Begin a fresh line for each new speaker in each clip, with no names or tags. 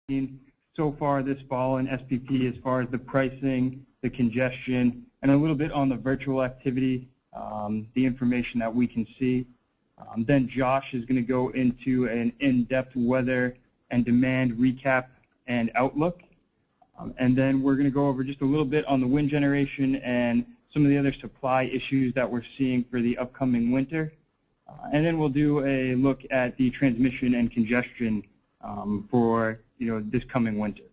seen so far this fall in SPP as far as the pricing, the congestion, and a little bit on the virtual activity, the information that we can see. Then Josh is going to go into an in-depth weather and demand recap and outlook. And then we're going to go over just a little bit on the wind generation and some of the other supply issues that we're seeing for the upcoming winter. And then we'll do a look at the transmission and congestion for this coming winter.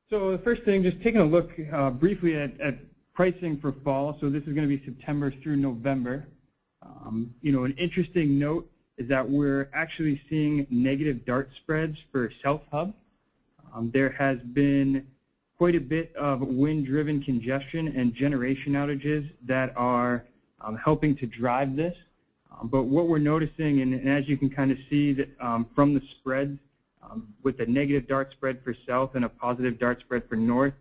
So the first thing, just taking a look briefly at pricing for fall. So this is going to be September through November. An interesting note is that we're actually seeing negative DART spreads for South Hub. There has been quite a bit of wind-driven congestion and generation outages that are helping to drive this. But what we're noticing, and as you can kind of see that, from the spreads, with a negative DART spread for south and a positive DART spread for north,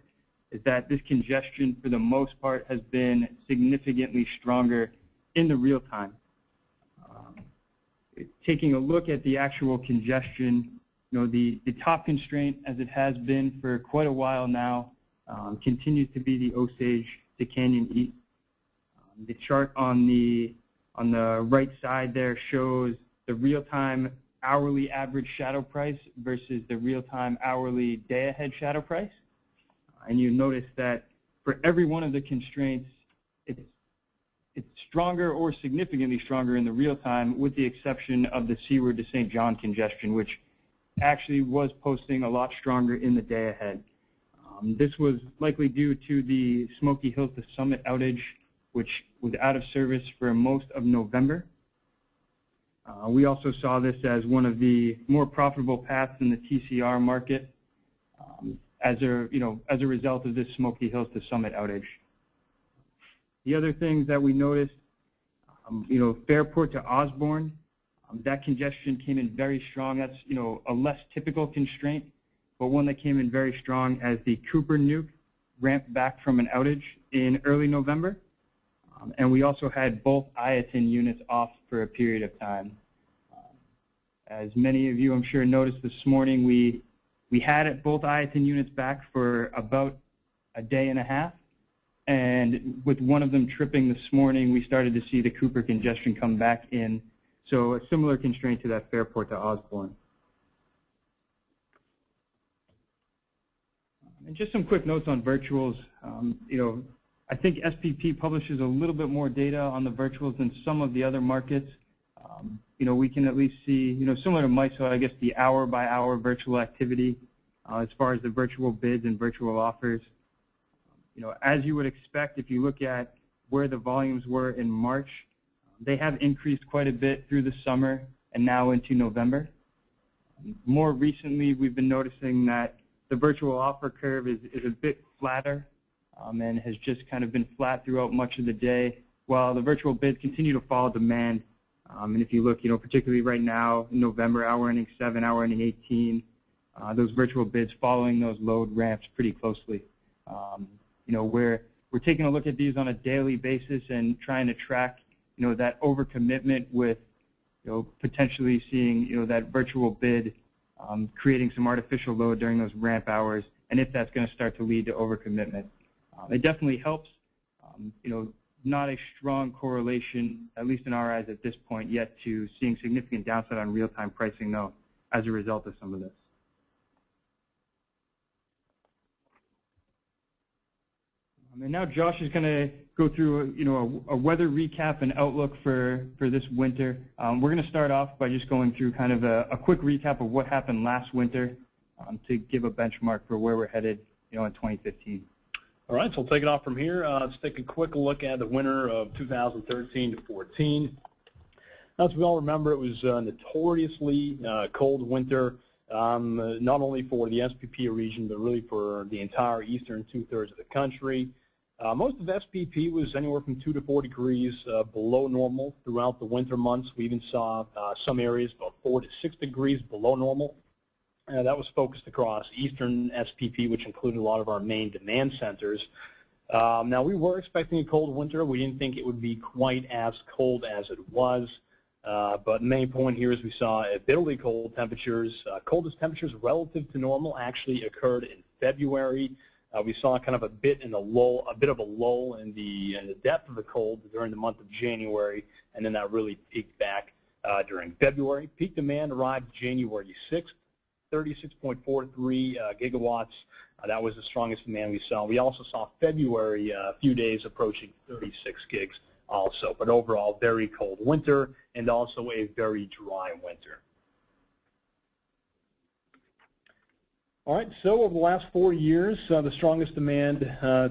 is that this congestion, for the most part, has been significantly stronger in the real time. Taking a look at the actual congestion, the top constraint, as it has been for quite a while now, continues to be the OSAGE to Canyon East. The chart on the right side there shows the real-time hourly average shadow price versus the real-time hourly day-ahead shadow price. And you notice that for every one of the constraints, it's stronger or significantly stronger in the real time, with the exception of the Seaward to St. John congestion, which actually was posting a lot stronger in the day ahead. This was likely due to the Smoky Hills to Summit outage, which was out of service for most of November. We also saw this as one of the more profitable paths in the TCR market as a result of this Smoky Hills to Summit outage. The other things that we noticed, Fairport to Osborne, that congestion came in very strong. That's, a less typical constraint, but one that came in very strong as the Cooper nuke ramped back from an outage in early November. And we also had both Ireton units off for a period of time. As many of you, I'm sure, noticed this morning, we had both Ireton units back for about a day and a half. And with one of them tripping this morning, we started to see the Cooper congestion come back in. So a similar constraint to that Fairport to Osborne. And just some quick notes on virtuals. I think SPP publishes a little bit more data on the virtuals than some of the other markets. We can at least see, similar to MISO, I guess the hour-by-hour virtual activity as far as the virtual bids and virtual offers. As you would expect, if you look at where the volumes were in March, they have increased quite a bit through the summer and now into November. More recently, we've been noticing that the virtual offer curve is a bit flatter and has just kind of been flat throughout much of the day, while the virtual bids continue to follow demand. And if you look, particularly right now, in November, hour ending 7, hour ending 18, those virtual bids following those load ramps pretty closely. We're taking a look at these on a daily basis and trying to track, that overcommitment with, potentially seeing, that virtual bid creating some artificial load during those ramp hours, and if that's going to start to lead to overcommitment. It definitely helps, not a strong correlation, at least in our eyes at this point yet, to seeing significant downside on real-time pricing, though, as a result of some of this. And now Josh is going to go through, a weather recap and outlook for this winter. We're going to start off by just going through kind of a quick recap of what happened last winter to give a benchmark for where we're headed, in 2015.
All right, so we'll take it off from here. Let's take a quick look at the winter of 2013 to 14. As we all remember, it was a notoriously cold winter, not only for the SPP region, but really for the entire eastern two-thirds of the country. Most of SPP was anywhere from 2 to 4 degrees below normal throughout the winter months. We even saw some areas about 4 to 6 degrees below normal. That was focused across eastern SPP, which included a lot of our main demand centers. Now, we were expecting a cold winter. We didn't think it would be quite as cold as it was. But the main point here is we saw bitterly cold temperatures. Coldest temperatures relative to normal actually occurred in February. We saw kind of a bit of a lull in the depth of the cold during the month of January, and then that really peaked back during February. Peak demand arrived January 6th, 36.43 gigawatts. That was the strongest demand we saw. We also saw February a few days approaching 36 gigs also, but overall very cold winter and also a very dry winter. All right, so over the last 4 years, the strongest demand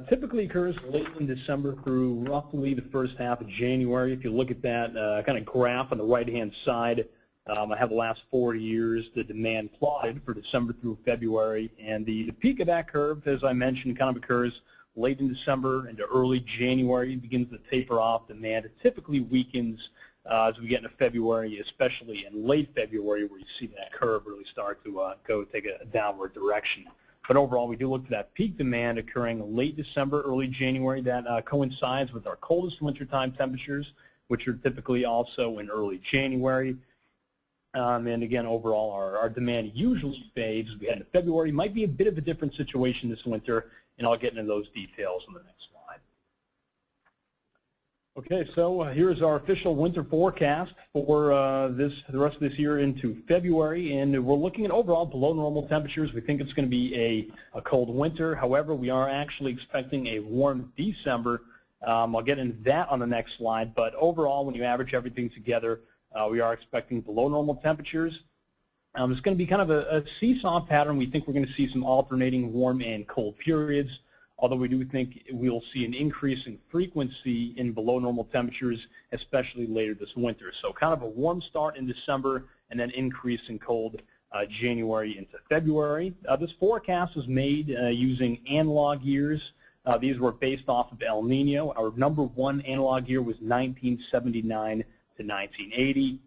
typically occurs late in December through roughly the first half of January. If you look at that kind of graph on the right-hand side, I have the last 4 years, the demand plotted for December through February, and the peak of that curve, as I mentioned, kind of occurs late in December into early January. It begins to taper off. Demand it typically weakens as we get into February, especially in late February, where you see that curve really start to take a downward direction. But overall, we do look for that peak demand occurring late December, early January. That coincides with our coldest wintertime temperatures, which are typically also in early January. And again, overall, our demand usually fades as we head into February. Might be a bit of a different situation this winter, and I'll get into those details in the next slide. Okay, so here's our official winter forecast for the rest of this year into February, and we're looking at overall below normal temperatures. We think it's going to be a cold winter. However, we are actually expecting a warm December. I'll get into that on the next slide, but overall, when you average everything together, we are expecting below normal temperatures. It's going to be kind of a seesaw pattern. We think we're going to see some alternating warm and cold periods, although we do think we'll see an increase in frequency in below normal temperatures, especially later this winter. So kind of a warm start in December and then increase in cold January into February. This forecast was made using analog years. These were based off of El Nino. Our #1 analog year was 1979 to 1980.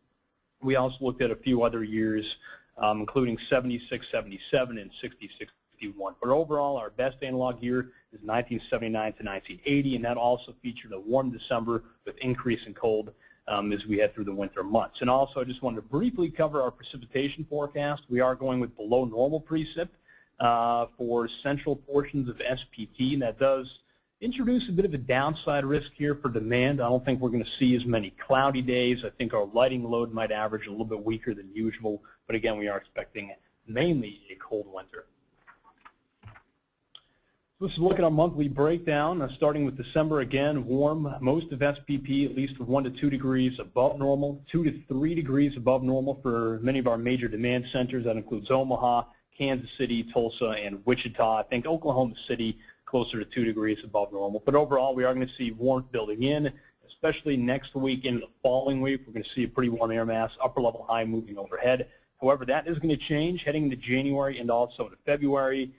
We also looked at a few other years, including 76, 77, and 66, 61. But overall, our best analog year is 1979 to 1980, and that also featured a warm December with increase in cold as we head through the winter months. And also, I just wanted to briefly cover our precipitation forecast. We are going with below normal precip for central portions of SPP, and that does introduce a bit of a downside risk here for demand. I don't think we're going to see as many cloudy days. I think our lighting load might average a little bit weaker than usual, but again, we are expecting mainly a cold winter. Let's look at our monthly breakdown, starting with December. Again, warm, most of SPP at least 1 to 2 degrees above normal, 2 to 3 degrees above normal for many of our major demand centers. That includes Omaha, Kansas City, Tulsa, and Wichita. I think Oklahoma City closer to 2 degrees above normal. But overall, we are going to see warmth building in, especially next week into the following week. We're going to see a pretty warm air mass, upper level high moving overhead. However, that is going to change heading into January and also into February.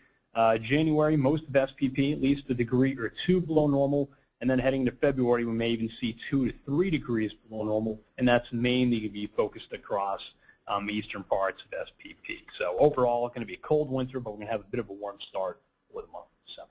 January, most of SPP, at least 1 degree or 2 below normal, and then heading to February, we may even see 2 to 3 degrees below normal, and that's mainly going to be focused across eastern parts of SPP. So overall, it's going to be a cold winter, but we're going to have a bit of a warm start for the month of December.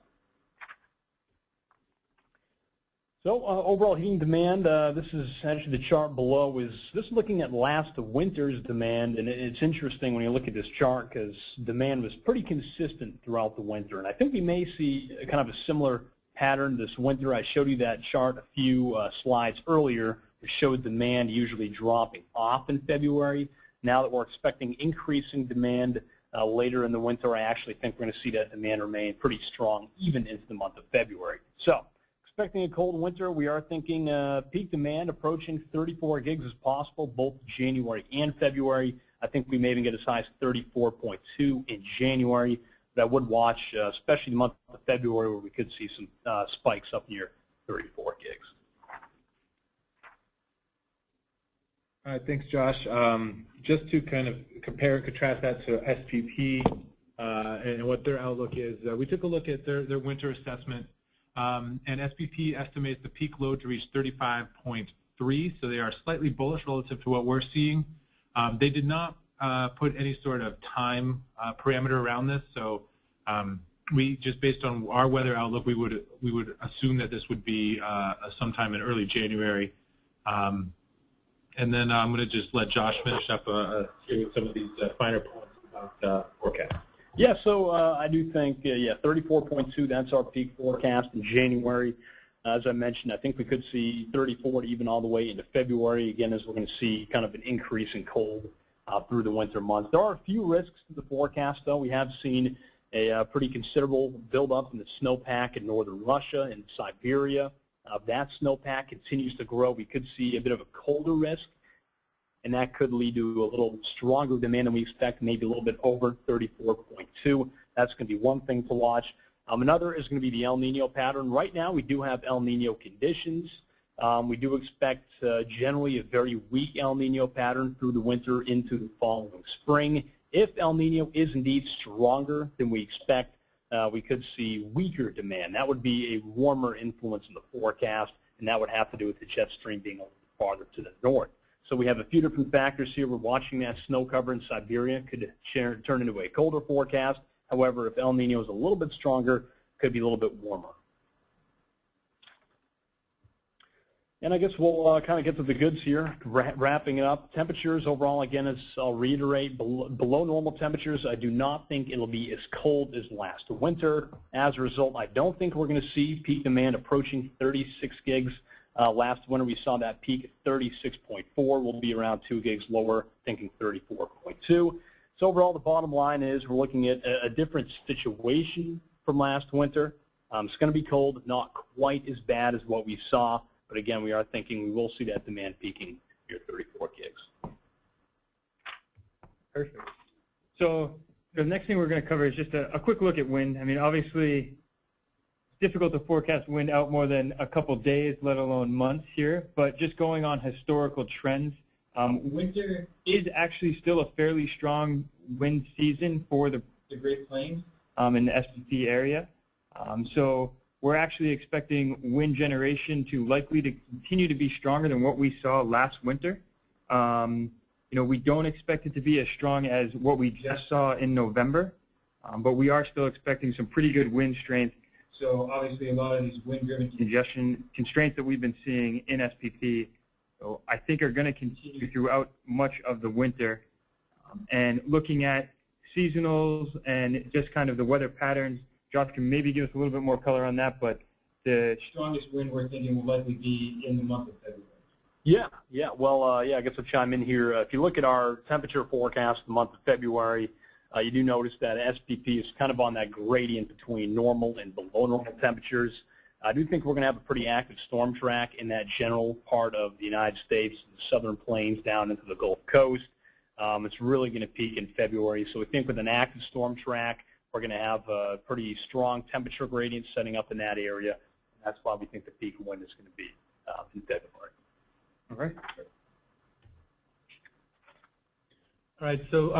So overall heating demand, this is actually the chart below, is this looking at last winter's demand, and it's interesting when you look at this chart because demand was pretty consistent throughout the winter, and I think we may see kind of a similar pattern this winter. I showed you that chart a few slides earlier that showed demand usually dropping off in February. Now that we're expecting increasing demand later in the winter, I actually think we're going to see that demand remain pretty strong even into the month of February. So, expecting a cold winter, we are thinking peak demand approaching 34 gigs is possible, both January and February. I think we may even get as high as 34.2 in January. But I would watch, especially the month of February, where we could see some spikes up near 34 gigs.
All right, thanks, Josh. Just to kind of compare and contrast that to SPP and what their outlook is, we took a look at their winter assessment. And SPP estimates the peak load to reach 35.3, so they are slightly bullish relative to what we're seeing. They did not put any sort of time parameter around this, so we just based on our weather outlook, we would assume that this would be sometime in early January. And then I'm going to just let Josh finish up with some of these finer points about forecast.
Yeah, so I do think, 34.2, that's our peak forecast in January. As I mentioned, I think we could see 34 even all the way into February, again, as we're going to see kind of an increase in cold through the winter months. There are a few risks to the forecast, though. We have seen a pretty considerable buildup in the snowpack in northern Russia and Siberia. That snowpack continues to grow. We could see a bit of a colder risk, and that could lead to a little stronger demand than we expect, maybe a little bit over 34.2. That's going to be one thing to watch. Another is going to be the El Nino pattern. Right now, we do have El Nino conditions. We do expect generally a very weak El Nino pattern through the winter into the following spring. If El Nino is indeed stronger than we expect, we could see weaker demand. That would be a warmer influence in the forecast, and that would have to do with the jet stream being a little farther to the north. So we have a few different factors here. We're watching that snow cover in Siberia could turn into a colder forecast. However, if El Nino is a little bit stronger, could be a little bit warmer. And I guess we'll kind of get to the goods here, wrapping it up. Temperatures overall, again, as I'll reiterate, below normal temperatures. I do not think it'll be as cold as last winter. As a result, I don't think we're going to see peak demand approaching 36 gigs. Last winter, we saw that peak at 36.4. We'll be around 2 gigs lower, thinking 34.2. So overall, the bottom line is we're looking at a different situation from last winter. It's going to be cold, not quite as bad as what we saw. But again, we are thinking we will see that demand peaking near 34 gigs.
Perfect. So the next thing we're going to cover is just a quick look at wind. I mean, obviously, it's difficult to forecast wind out more than a couple days, let alone months here. But just going on historical trends, winter is actually still a fairly strong wind season for the Great Plains in the SPP area. So we're actually expecting wind generation to likely to continue to be stronger than what we saw last winter. We don't expect it to be as strong as what we just saw in November, but we are still expecting some pretty good wind strength. So obviously a lot of these wind-driven congestion constraints that we've been seeing in SPP, so I think are going to continue throughout much of the winter. And looking at seasonals and just kind of the weather patterns, Josh can maybe give us a little bit more color on that, but the strongest wind we're thinking will likely be in the month of February.
I guess I'll chime in here. If you look at our temperature forecast the month of February, you do notice that SPP is kind of on that gradient between normal and below normal temperatures. I do think we're going to have a pretty active storm track in that general part of the United States, the southern plains down into the Gulf Coast. It's really going to peak in February. So we think with an active storm track, we're going to have a pretty strong temperature gradient setting up in that area. And that's why we think the peak wind is going to be in February.
All right.
All right, so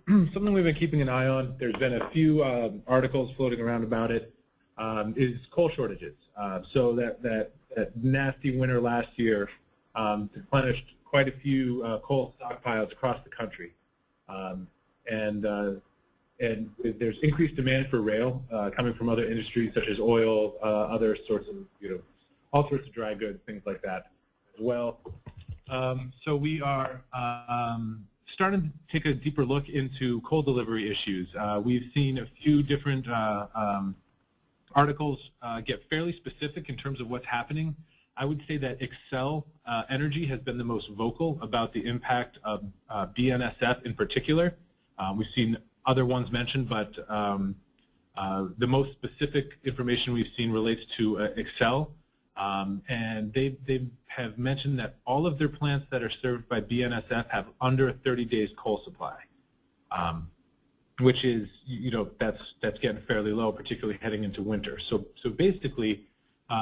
something we've been keeping an eye on, there's been a few articles floating around about it, is coal shortages. So that nasty winter last year replenished quite a few coal stockpiles across the country. And there's increased demand for rail coming from other industries such as oil, other sorts of, all sorts of dry goods, things like that as well. So we are starting to take a deeper look into coal delivery issues. We've seen a few different articles get fairly specific in terms of what's happening. I would say that Excel Energy has been the most vocal about the impact of BNSF in particular. We've seen other ones mentioned, but the most specific information we've seen relates to Excel. And they have mentioned that all of their plants that are served by BNSF have under 30 days coal supply, which is, that's getting fairly low, particularly heading into winter. So basically,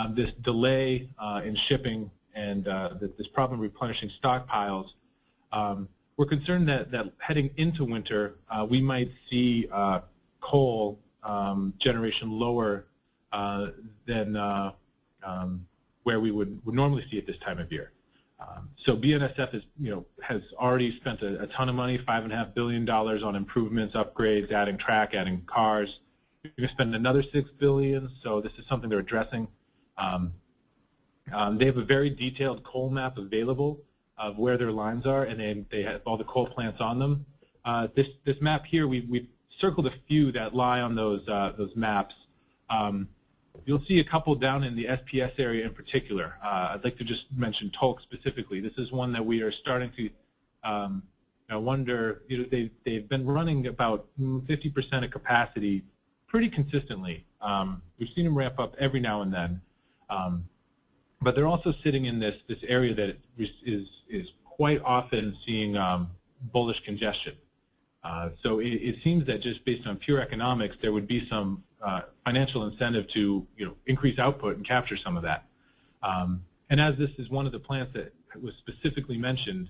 this delay in shipping and this problem replenishing stockpiles, we're concerned that heading into winter, we might see coal generation lower than where we would normally see at this time of year. So BNSF is, has already spent a ton of money, $5.5 billion on improvements, upgrades, adding track, adding cars. going to spend another $6 billion, so this is something they're addressing. They have a very detailed coal map available of where their lines are, and they have all the coal plants on them. This map here, we've circled a few that lie on those maps. You'll see a couple down in the SPS area in particular. I'd like to just mention Tolk specifically. This is one that we are starting to wonder. They've been running about 50% of capacity pretty consistently. We've seen them ramp up every now and then, but they're also sitting in this area that is quite often seeing bullish congestion. So it seems that just based on pure economics, there would be some financial incentive to increase output and capture some of that. And as this is one of the plants that was specifically mentioned,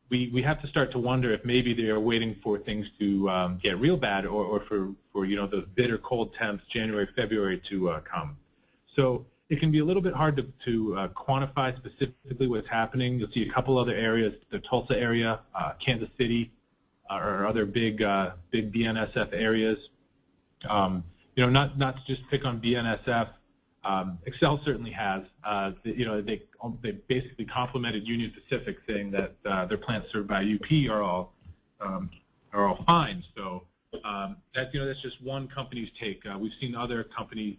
we have to start to wonder if maybe they are waiting for things to get real bad, or for the bitter cold temps, January, February to come. So it can be a little bit hard to quantify specifically what's happening. You'll see a couple other areas, the Tulsa area, Kansas City, or other big BNSF areas. Not to just pick on BNSF. Excel certainly has. They basically complemented Union Pacific, saying that their plants served by UP are all fine. So that's just one company's take. We've seen other companies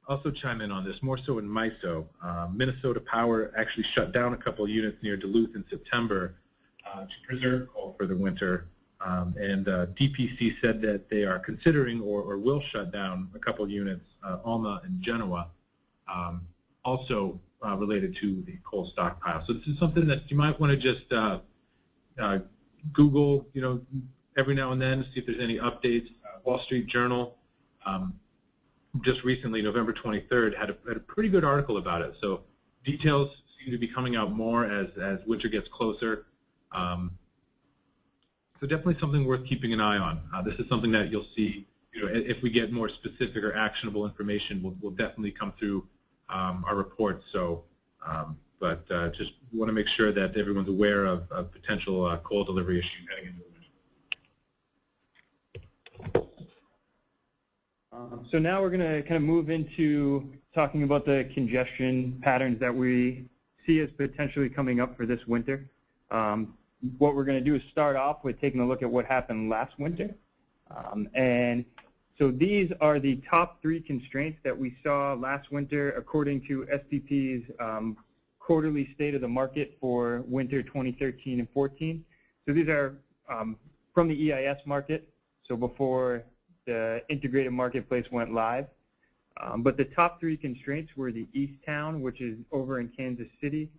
also chime in on this, more so in MISO. Minnesota Power actually shut down a couple of units near Duluth in September to preserve coal for the winter. And DPC said that they are considering or will shut down a couple of units, Alma and Genoa, also related to the coal stockpile. So this is something that you might want to just Google, every now and then to see if there's any updates. Wall Street Journal just recently, November 23rd, had a pretty good article about it. So details seem to be coming out more as winter gets closer. So definitely something worth keeping an eye on. This is something that you'll see, if we get more specific or actionable information, will definitely come through our reports. So, but just want to make sure that everyone's aware of potential coal delivery issues heading into the winter.
So now we're going to kind of move into talking about the congestion patterns that we see as potentially coming up for this winter. What we're going to do is start off with taking a look at what happened last winter. And so these are the top 3 constraints that we saw last winter according to SPP's quarterly state of the market for winter 2013 and 14. So these are from the EIS market, so before the integrated marketplace went live. But the top 3 constraints were the East Town, which is over in Kansas City,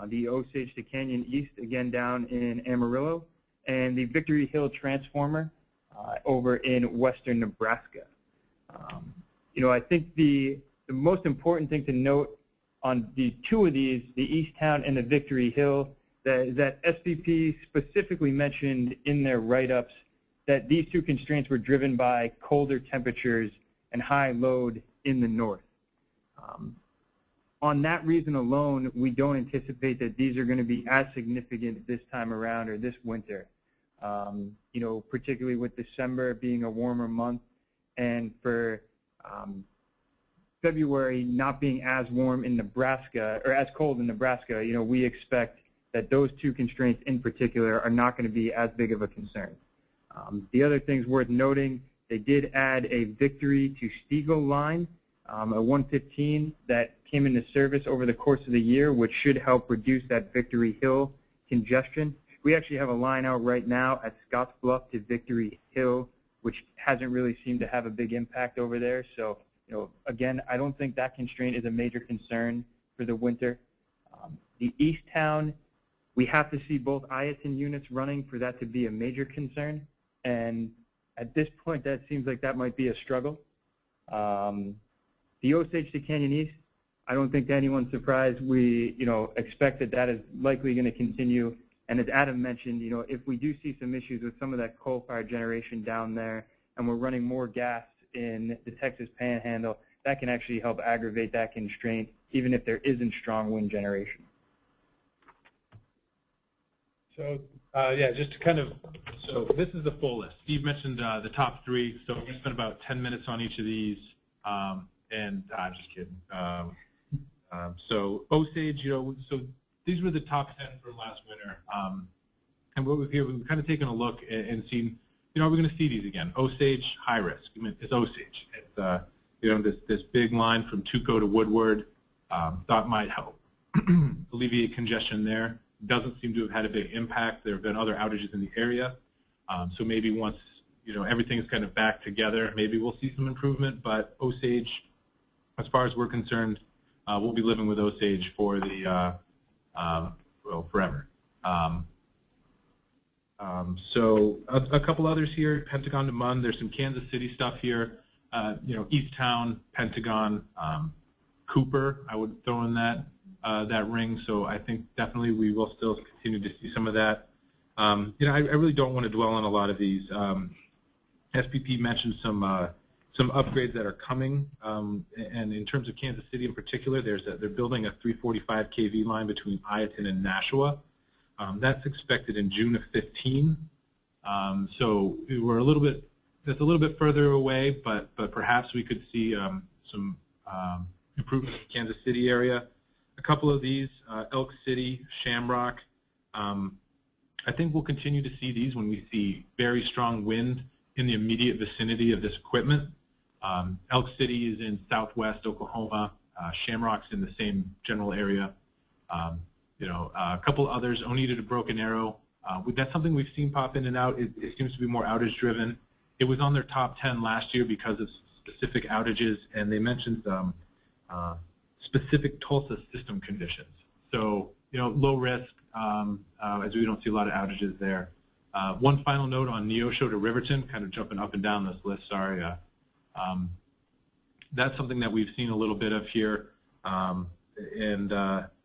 the Osage to Canyon East, again down in Amarillo, and the Victory Hill Transformer over in western Nebraska. I think the most important thing to note on the 2 of these, the East Town and the Victory Hill, that SPP specifically mentioned in their write-ups that these 2 constraints were driven by colder temperatures and high load in the north. On that reason alone, we don't anticipate that these are going to be as significant this time around or this winter. Particularly with December being a warmer month, and for February not being as warm in Nebraska or as cold in Nebraska, we expect that those 2 constraints in particular are not going to be as big of a concern. The other things worth noting, they did add a Victory to Stegall line, a 115 that came into service over the course of the year, which should help reduce that Victory Hill congestion. We actually have a line out right now at Scottsbluff to Victory Hill, which hasn't really seemed to have a big impact over there. So, again, I don't think that constraint is a major concern for the winter. The East Town, we have to see both Iaton units running for that to be a major concern. And at this point, that seems like that might be a struggle. The Osage to Canyon East, I don't think to anyone's surprise, we expect that is likely going to continue. And as Adam mentioned, if we do see some issues with some of that coal-fired generation down there, and we're running more gas in the Texas Panhandle, that can actually help aggravate that constraint, even if there isn't strong wind generation.
So Yeah, just to kind of, so this is the full list. Steve mentioned the top three, so we're going to spend about 10 minutes on each of these, and I'm just kidding. So OSAGE, so these were the top 10 from last winter, and what we've kind of taken a look and seen, are we going to see these again? OSAGE, high risk. I mean, it's OSAGE. It's this big line from Tuco to Woodward. Thought might help alleviate congestion there. Doesn't seem to have had a big impact. There have been other outages in the area. So maybe once everything is kind of back together, maybe we'll see some improvement. But OSAGE, as far as we're concerned, we'll be living with OSAGE for the forever. So a couple others here, Pentagon to Munn. There's some Kansas City stuff here. Easttown, Pentagon, Cooper, I would throw in that ring. So I think definitely we will still continue to see some of that. I really don't want to dwell on a lot of these. SPP mentioned some upgrades that are coming, and in terms of Kansas City in particular, they're building a 345 kV line between Ireton and Nashua. That's expected in June of 15. So we're that's a little bit further away, but perhaps we could see some improvements in the Kansas City area. A couple of these, Elk City, Shamrock. I think we'll continue to see these when we see very strong wind in the immediate vicinity of this equipment. Elk City is in southwest Oklahoma. Shamrock's in the same general area. A couple others, Oneida to Broken Arrow. That's something we've seen pop in and out. It seems to be more outage driven. It was on their top 10 last year because of specific outages, and they mentioned specific Tulsa system conditions. So, low risk, as we don't see a lot of outages there. One final note on Neosho to Riverton, kind of jumping up and down this list, sorry. That's something that we've seen a little bit of here.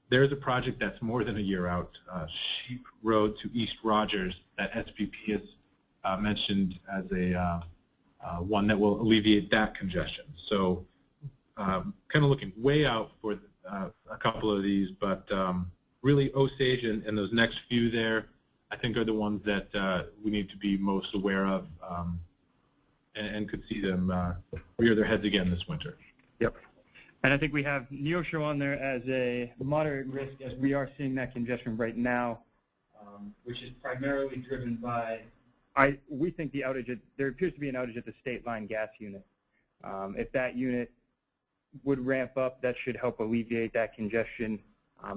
There's a project that's more than a year out, Sheep Road to East Rogers, that SPP has mentioned as a one that will alleviate that congestion. So kind of looking way out for a couple of these, but really OSAGE and those next few there, I think are the ones that we need to be most aware of and could see them rear their heads again this winter.
Yep. And I think we have Neosho on there as a moderate risk, as we are seeing that congestion right now, which is primarily driven by, we think the outage, there appears to be an outage at the state line gas unit. If that unit would ramp up, that should help alleviate that congestion.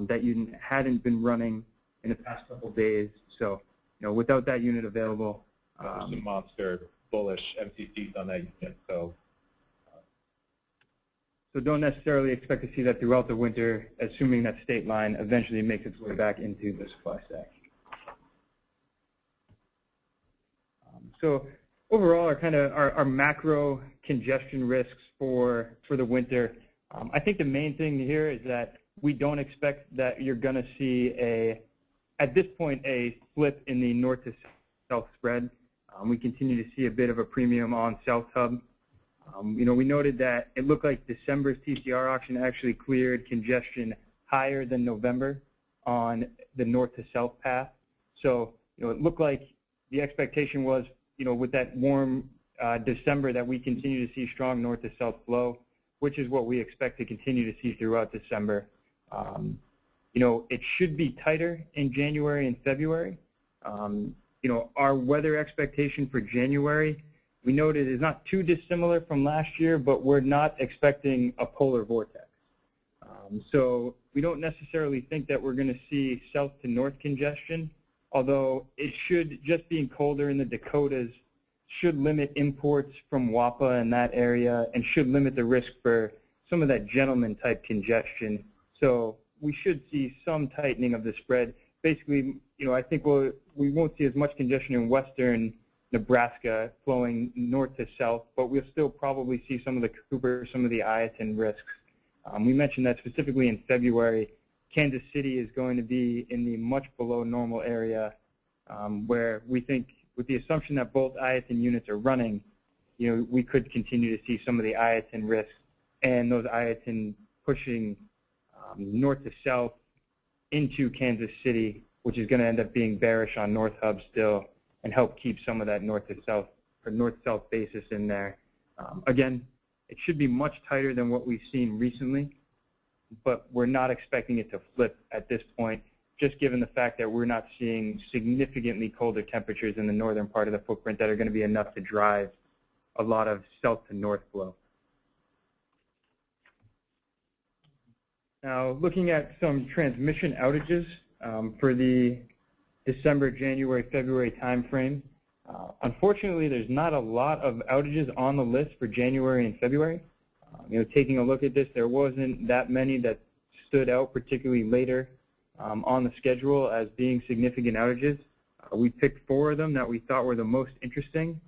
That unit hadn't been running in the past couple of days, so without that unit available,
some monster bullish MCCs on that unit. So
don't necessarily expect to see that throughout the winter, assuming that state line eventually makes its way back into the supply stack. So overall, our macro congestion risks for the winter, I think the main thing here is that we don't expect that you're going to see at this point, a flip in the north to south spread. We continue to see a bit of a premium on South Hub. We noted that it looked like December's TCR auction actually cleared congestion higher than November on the north to south path. So, it looked like the expectation was, with that warm December, that we continue to see strong north to south flow, which is what we expect to continue to see throughout December. It should be tighter in January and February. Our weather expectation for January, we noted, is not too dissimilar from last year, but we're not expecting a polar vortex. So we don't necessarily think that we're going to see south to north congestion, although it should, just being colder in the Dakotas, should limit imports from WAPA in that area and should limit the risk for some of that gentleman type congestion. So we should see some tightening of the spread. Basically, I think we won't see as much congestion in western Nebraska flowing north to south, but we'll still probably see some of the Cooper, some of the Ireton risks. We mentioned that specifically in February, Kansas City is going to be in the much below normal area, where we think, with the assumption that both Ireton units are running, we could continue to see some of the Ireton risks and those Ireton pushing north to south into Kansas City which is going to end up being bearish on North Hub still and help keep some of that north to south or north-south basis in there. Again, it should be much tighter than what we've seen recently, but we're not expecting it to flip at this point, just given the fact that we're not seeing significantly colder temperatures in the northern part of the footprint that are going to be enough to drive a lot of south to north flow. Now, looking at some transmission outages for the December, January, February timeframe. Unfortunately, there's not a lot of outages on the list for January and February. Taking a look at this, there wasn't that many that stood out, particularly later on the schedule as being significant outages. We picked 4 of them that we thought were the most interesting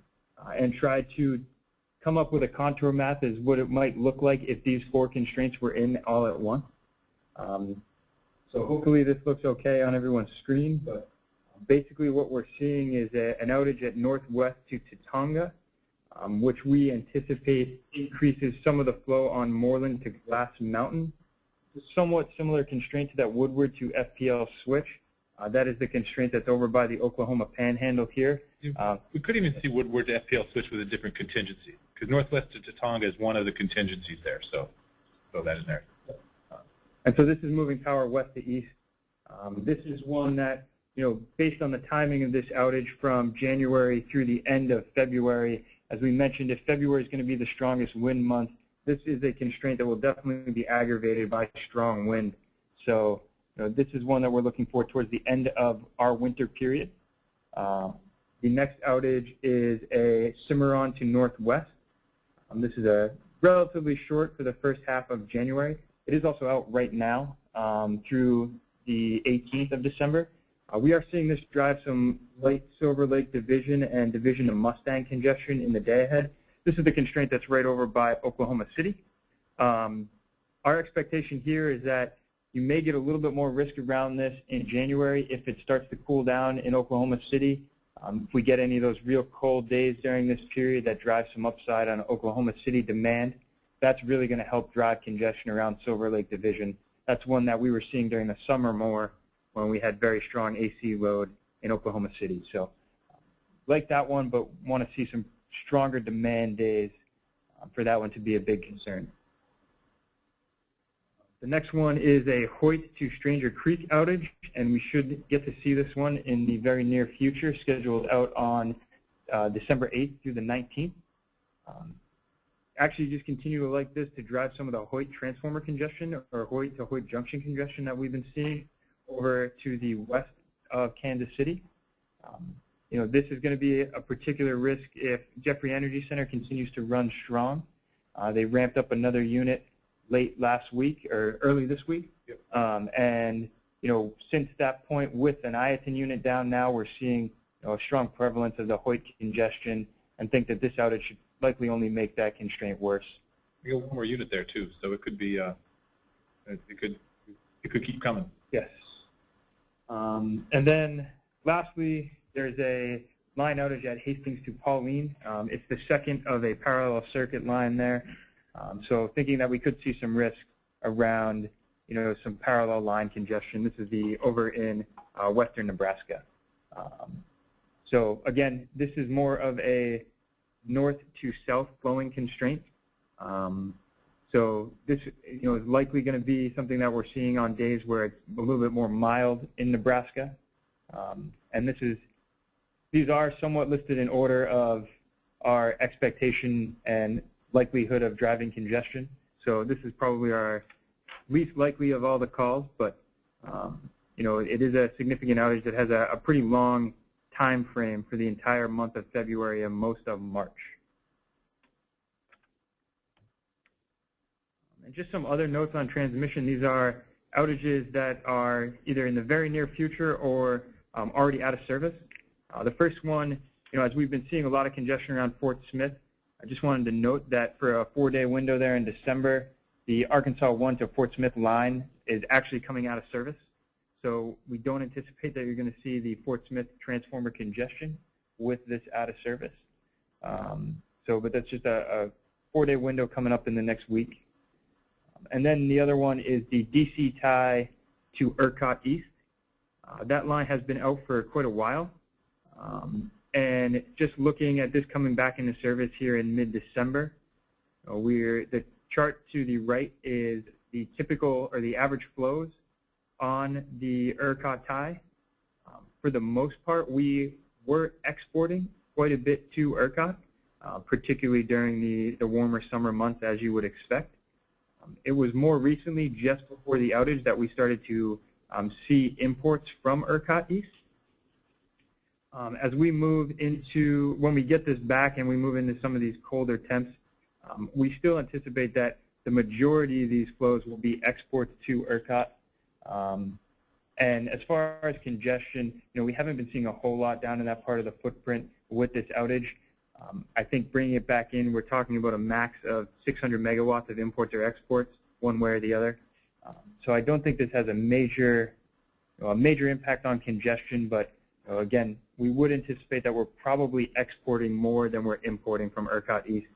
and tried to come up with a contour map as what it might look like if these 4 constraints were in all at once. So hopefully this looks okay on everyone's screen, but basically what we're seeing is an outage at northwest to Tatonga, which we anticipate increases some of the flow on Moreland to Glass Mountain. Somewhat similar constraint to that Woodward to FPL switch. That is the constraint that's over by the Oklahoma Panhandle here.
We could even see Woodward to FPL switch with a different contingency, because northwest to Tatonga is one of the contingencies there, so that is there.
And so this is moving power west to east. This is one that, based on the timing of this outage from January through the end of February, as we mentioned, if February is going to be the strongest wind month, this is a constraint that will definitely be aggravated by strong wind. So this is one that we're looking for towards the end of our winter period. The next outage is a Cimarron to northwest. This is a relatively short for the first half of January. It is also out right now through the 18th of December. We are seeing this drive some light Silver Lake Division and Division to Mustang congestion in the day ahead. This is the constraint that's right over by Oklahoma City. Our expectation here is that you may get a little bit more risk around this in January if it starts to cool down in Oklahoma City. If we get any of those real cold days during this period that drive some upside on Oklahoma City demand, that's really going to help drive congestion around Silver Lake Division. That's one that we were seeing during the summer more when we had very strong AC load in Oklahoma City. So like that one, but want to see some stronger demand days for that one to be a big concern. The next one is a Hoyt to Stranger Creek outage, and we should get to see this one in the very near future, scheduled out on December 8th through the 19th. Actually, just continue to like this to drive some of the Hoyt transformer congestion or Hoyt to Hoyt junction congestion that we've been seeing over to the west of Kansas City. This is going to be a particular risk if Jeffrey Energy Center continues to run strong. They ramped up another unit late last week or early this week. Yep. And since that point, with an Iaton unit down now, we're seeing a strong prevalence of the Hoyt congestion, and think that this outage should likely only make that constraint worse.
We got one more unit there too, so it could be it could keep coming.
Yes. And then lastly, there's a line outage at Hastings to Pauline. It's the second of a parallel circuit line there. So thinking that we could see some risk around, some parallel line congestion. This is over in western Nebraska. So again, this is more of a north to south flowing constraint. So this, is likely going to be something that we're seeing on days where it's a little bit more mild in Nebraska. And these are somewhat listed in order of our expectation and likelihood of driving congestion. So this is probably our least likely of all the calls, but it is a significant outage that has a pretty long time frame for the entire month of February and most of March. And just some other notes on transmission. These are outages that are either in the very near future or already out of service. The first one, as we've been seeing a lot of congestion around Fort Smith, I just wanted to note that for a 4-day window there in December, the Arkansas 1 to Fort Smith line is actually coming out of service. So we don't anticipate that you're going to see the Fort Smith transformer congestion with this out of service. But that's just a 4-day window coming up in the next week. And then the other one is the DC tie to ERCOT East. That line has been out for quite a while. And just looking at this coming back into service here in mid-December, the chart to the right is the typical or the average flows on the ERCOT tie. For the most part, we were exporting quite a bit to ERCOT, particularly during the warmer summer months, as you would expect. It was more recently, just before the outage, that we started to see imports from ERCOT East. As we move into, when we get this back and we move into some of these colder temps, we still anticipate that the majority of these flows will be exports to ERCOT. And as far as congestion, we haven't been seeing a whole lot down in that part of the footprint with this outage. I think bringing it back in, we're talking about a max of 600 megawatts of imports or exports, one way or the other. So I don't think this has a major impact on congestion, but again, we would anticipate that we're probably exporting more than we're importing from ERCOT East,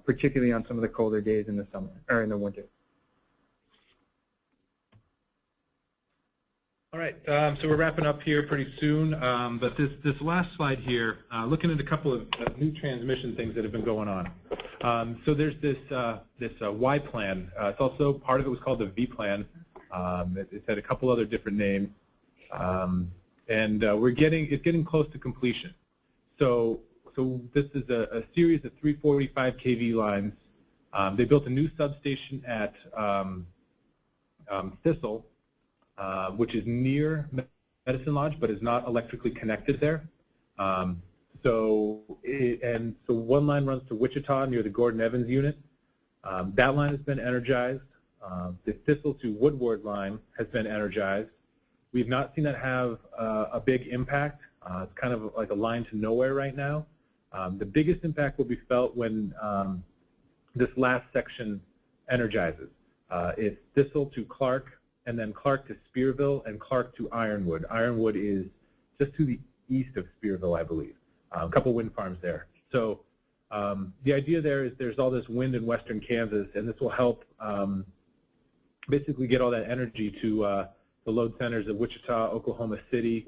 particularly on some of the colder days in the summer or in the winter.
All right, so we're wrapping up here pretty soon, but this last slide here, looking at a couple of new transmission things that have been going on. So there's this Y plan. It's also, part of it was called the V plan. It's had a couple other different names, and it's getting close to completion. So this is a series of 345 kV lines. They built a new substation at Thistle, which is near Medicine Lodge, but is not electrically connected there. So one line runs to Wichita near the Gordon Evans unit. That line has been energized. The Thistle to Woodward line has been energized. We've not seen that have a big impact. It's kind of like a line to nowhere right now. The biggest impact will be felt when this last section energizes. It's Thistle to Clark, and then Clark to Spearville, and Clark to Ironwood. Ironwood is just to the east of Spearville, I believe. A couple wind farms there. So the idea there is there's all this wind in western Kansas, and this will help basically get all that energy to the load centers of Wichita, Oklahoma City,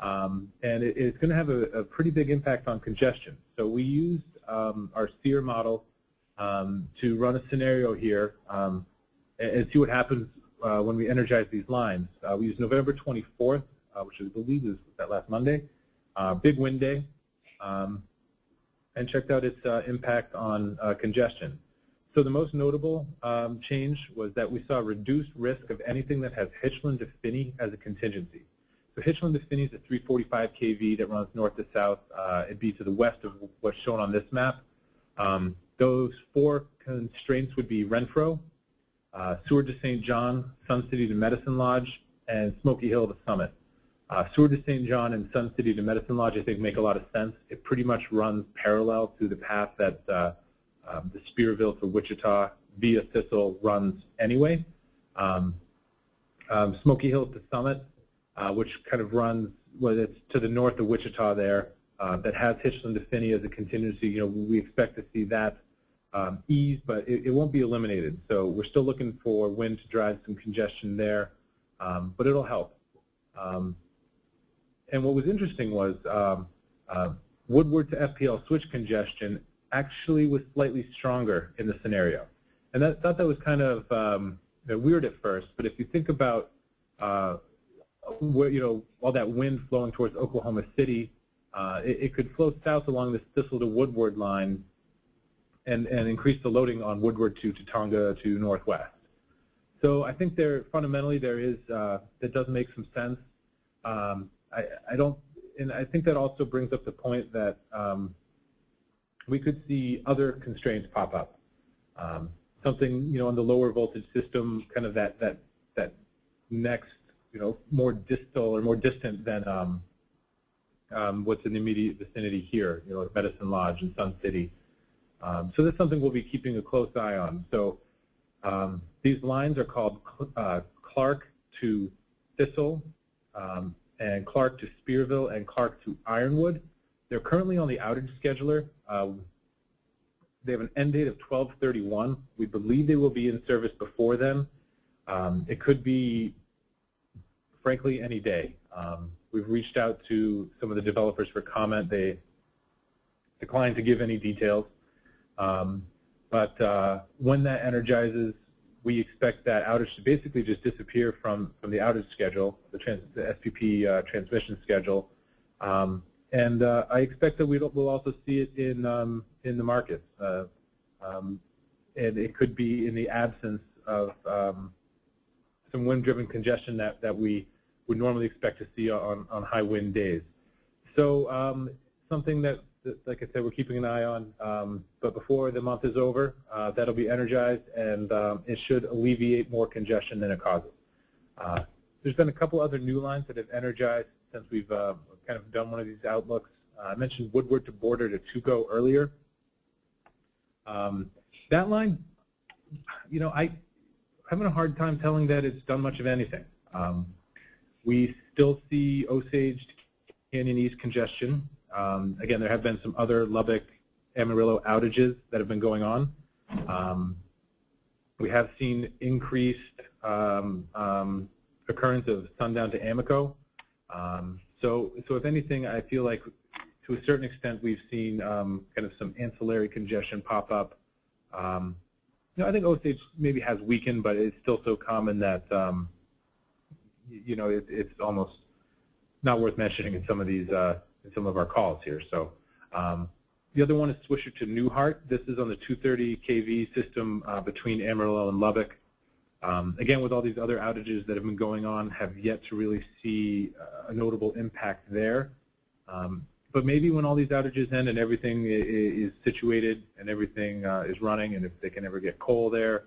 and it's going to have a pretty big impact on congestion. So we used our SEER model to run a scenario here and see what happens when we energize these lines. We used November 24th, which I believe is that last Monday, big wind day, and checked out its impact on congestion. So the most notable change was that we saw reduced risk of anything that has Hitchland to Finney as a contingency. So Hitchland to Finney is a 345 kV that runs north to south. It'd be to the west of what's shown on this map. Those four constraints would be Renfro, Seward to St. John, Sun City to Medicine Lodge, and Smoky Hill to Summit. Seward to St. John and Sun City to Medicine Lodge, I think, make a lot of sense. It pretty much runs parallel to the path that the Spearville to Wichita via Thistle runs anyway. Smoky Hill to Summit, which kind of runs, well, it's to the north of Wichita there, that has Hitchland to Finney as a contingency. We expect to see that ease, but it won't be eliminated. So we're still looking for wind to drive some congestion there, but it'll help. And what was interesting was Woodward to FPL switch congestion actually was slightly stronger in the scenario. And I thought that was kind of weird at first, but if you think about where, all that wind flowing towards Oklahoma City, it could flow south along this Thistle to Woodward line and increase the loading on Woodward to Tonga to Northwest. So I think fundamentally there is, that does make some sense. And I think that also brings up the point that we could see other constraints pop up. Something, on the lower voltage system, kind of that next, more distal or more distant than what's in the immediate vicinity here, like Medicine Lodge and Sun City. So that's something we'll be keeping a close eye on. So these lines are called Clark to Thistle, and Clark to Spearville, and Clark to Ironwood. They're currently on the outage scheduler. They have an end date of 12/31. We believe they will be in service before then. It could be frankly, any day. We've reached out to some of the developers for comment. They declined to give any details. But when that energizes, we expect that outage to basically just disappear from the outage schedule, the SPP transmission schedule. And I expect that we'll also see it in the markets. And it could be in the absence of some wind-driven congestion that we would normally expect to see on high wind days. So something that, like I said, we're keeping an eye on. But before the month is over, that'll be energized, and it should alleviate more congestion than it causes. There's been a couple other new lines that have energized since we've kind of done one of these outlooks. I mentioned Woodward to Border to Tuco earlier. That line, you know, I'm having a hard time telling that it's done much of anything. We still see Osage Canyon East congestion. Again, there have been some other Lubbock Amarillo outages that have been going on. We have seen increased occurrence of sundown to Amico. So if anything, I feel like to a certain extent we've seen kind of some ancillary congestion pop up. You know, I think Osage maybe has weakened, but it's still so common that you know, it's almost not worth mentioning in some of these in some of our calls here. So the other one is Swisher to Newhart. This is on the 230 kV system between Amarillo and Lubbock. Again, with all these other outages that have been going on, have yet to really see a notable impact there. But maybe when all these outages end and everything is situated and everything is running, and if they can ever get coal there,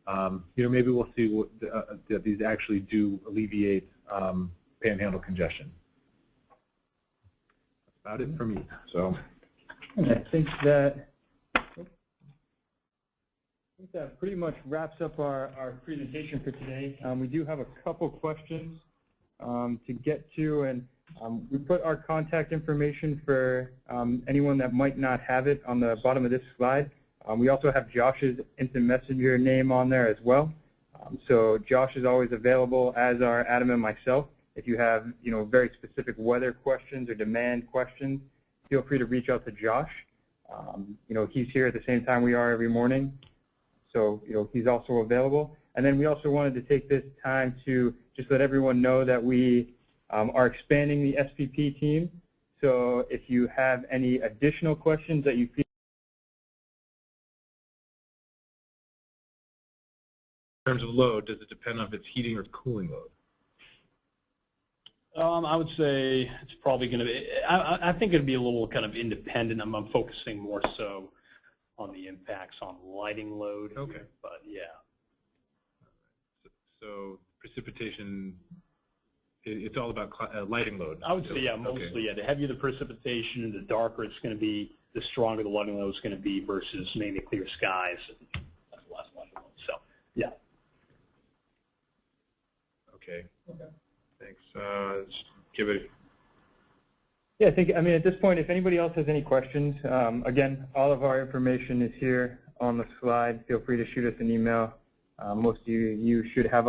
you know, maybe we'll see what, that these actually do alleviate panhandle congestion. That's about it for me. So
I think that pretty much wraps up our presentation for today. We do have a couple questions to get to, and we put our contact information for anyone that might not have it on the bottom of this slide. We also have Josh's instant messenger name on there as well. So Josh is always available, as are Adam and myself. If you have, you know, very specific weather questions or demand questions, feel free to reach out to Josh. You know, he's here at the same time we are every morning, so you know he's also available. And then we also wanted to take this time to just let everyone know that we are expanding the SPP team. So if you have any additional questions that you feel
in terms of load, does it depend on if it's heating or cooling load?
I would say it's probably going to be, I think it'd be a little kind of independent. I'm focusing more so on the impacts on lighting load.
Okay.
But yeah.
So precipitation, it's all about lighting load.
I would say, yeah, mostly, okay. Yeah. The heavier the precipitation, the darker it's going to be, the stronger the lighting load is going to be versus maybe clear skies. That's less lighting load. So, yeah.
Okay. Okay. Thanks. Let's give it.
Yeah, I mean, at this point, if anybody else has any questions, again, all of our information is here on the slide. Feel free to shoot us an email. Most of you should have